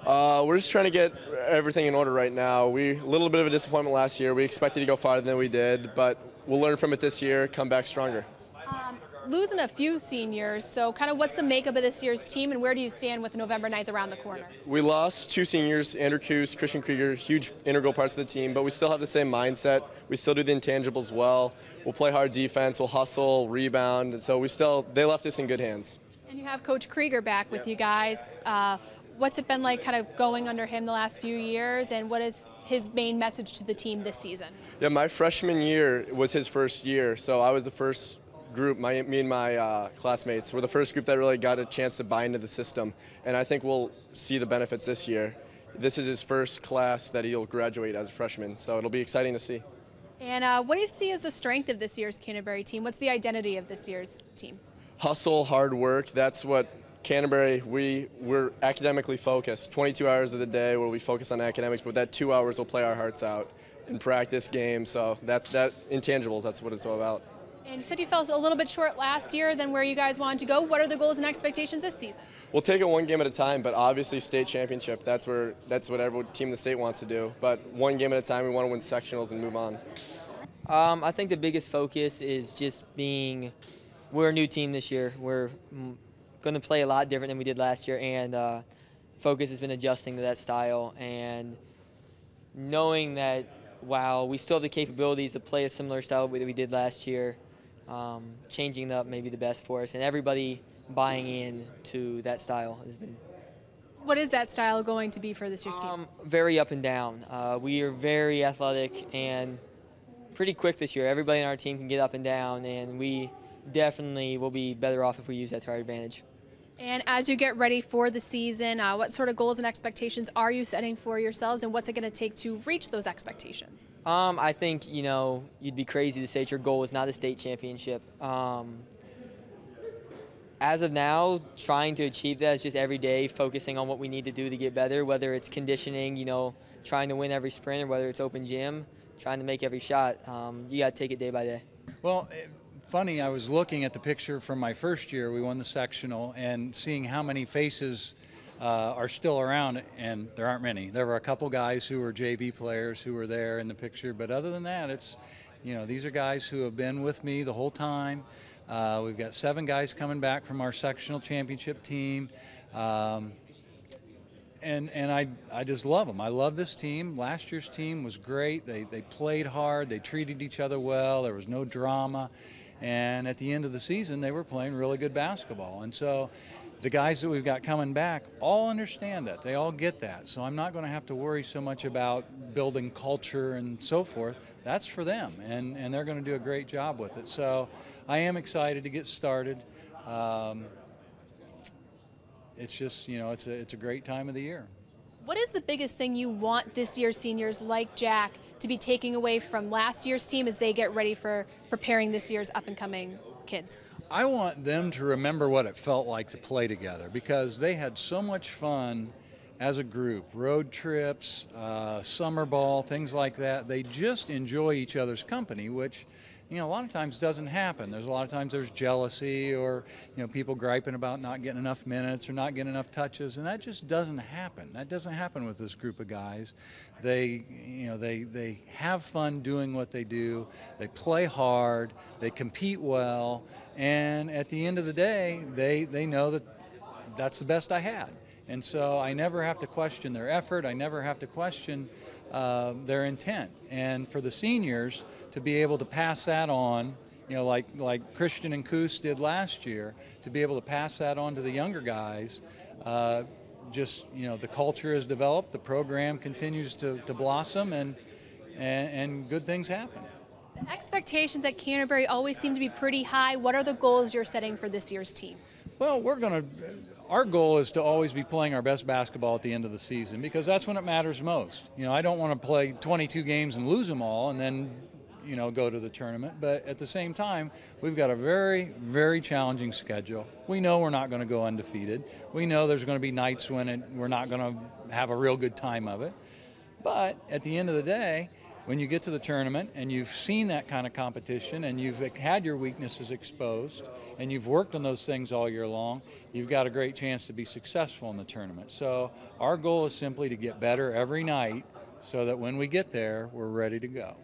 We're just trying to get everything in order right now. A little bit of a disappointment last year. We expected to go farther than we did, but we'll learn from it this year, come back stronger. Losing a few seniors, so kind of what's the makeup of this year's team, and where do you stand with November 9th around the corner? We lost 2 seniors, Andrew Coos, Christian Kreiger, huge integral parts of the team, but we still have the same mindset. We still do the intangibles well. We'll play hard defense, we'll hustle, rebound, and so they left us in good hands. And you have Coach Kreiger back with you guys. What's it been like kind of going under him the last few years, and what is his main message to the team this season? Yeah, my freshman year was his first year, so I was the first group, me and my classmates were the first group that really got a chance to buy into the system, and I think we'll see the benefits this year. This is his first class that he'll graduate as a freshman, so it'll be exciting to see. And what do you see as the strength of this year's Canterbury team? What's the identity of this year's team? Hustle, hard work, that's what Canterbury, we're academically focused. 22 hours of the day where we focus on academics, but that 2 hours we'll play our hearts out and practice games, so that intangibles, that's what it's all about. And you said you fell a little bit short last year than where you guys wanted to go. What are the goals and expectations this season? We'll take it one game at a time, but obviously state championship, that's what every team in the state wants to do. But one game at a time, we want to win sectionals and move on. I think the biggest focus is just we're a new team this year. We're going to play a lot different than we did last year, and focus has been adjusting to that style and knowing that while we still have the capabilities to play a similar style that we did last year, changing it up may be the best for us, and everybody buying in to that style has been. What is that style going to be for this year's team? Very up and down. We are very athletic and pretty quick this year. Everybody on our team can get up and down, and we definitely will be better off if we use that to our advantage. And as you get ready for the season, what sort of goals and expectations are you setting for yourselves, and what's it going to take to reach those expectations? I think, you'd be crazy to say that your goal is not a state championship. As of now, trying to achieve that is just every day focusing on what we need to do to get better, whether it's conditioning, trying to win every sprint, or whether it's open gym, trying to make every shot. You got to take it day by day. Well, funny, I was looking at the picture from my first year. We won the sectional, and seeing how many faces are still around, and there aren't many. There were a couple guys who were JV players who were there in the picture, but other than that, it's, these are guys who have been with me the whole time. We've got 7 guys coming back from our sectional championship team, and I just love them. I love this team. Last year's team was great. They played hard. They treated each other well. There was no drama. And at the end of the season, they were playing really good basketball. And so the guys that we've got coming back all understand that. They all get that. So I'm not going to have to worry so much about building culture and so forth. That's for them, and they're going to do a great job with it. So I am excited to get started. It's just, it's a great time of the year. What is the biggest thing you want this year's seniors like Jack to be taking away from last year's team as they get ready for preparing this year's up-and-coming kids? I want them to remember what it felt like to play together, because they had so much fun as a group. Road trips, summer ball, things like that. They just enjoy each other's company, which a lot of times doesn't happen. There's a lot of times there's jealousy, or people griping about not getting enough minutes or not getting enough touches, and that just doesn't happen. That doesn't happen with this group of guys. They they have fun doing what they do. They play hard. They compete well, and at the end of the day, they know that that's the best I had. And so I never have to question their effort. I never have to question their intent. And for the seniors to be able to pass that on, like Christian and Coos did last year, to be able to pass that on to the younger guys, the culture has developed, the program continues to blossom, and good things happen. The expectations at Canterbury always seem to be pretty high. What are the goals you're setting for this year's team? Well, our goal is to always be playing our best basketball at the end of the season, because that's when it matters most. I don't want to play 22 games and lose them all and then, go to the tournament. But at the same time, we've got a very, very challenging schedule. We know we're not going to go undefeated. We know there's going to be nights when we're not going to have a real good time of it. But at the end of the day, when you get to the tournament and you've seen that kind of competition and you've had your weaknesses exposed and you've worked on those things all year long, you've got a great chance to be successful in the tournament. So our goal is simply to get better every night so that when we get there, we're ready to go.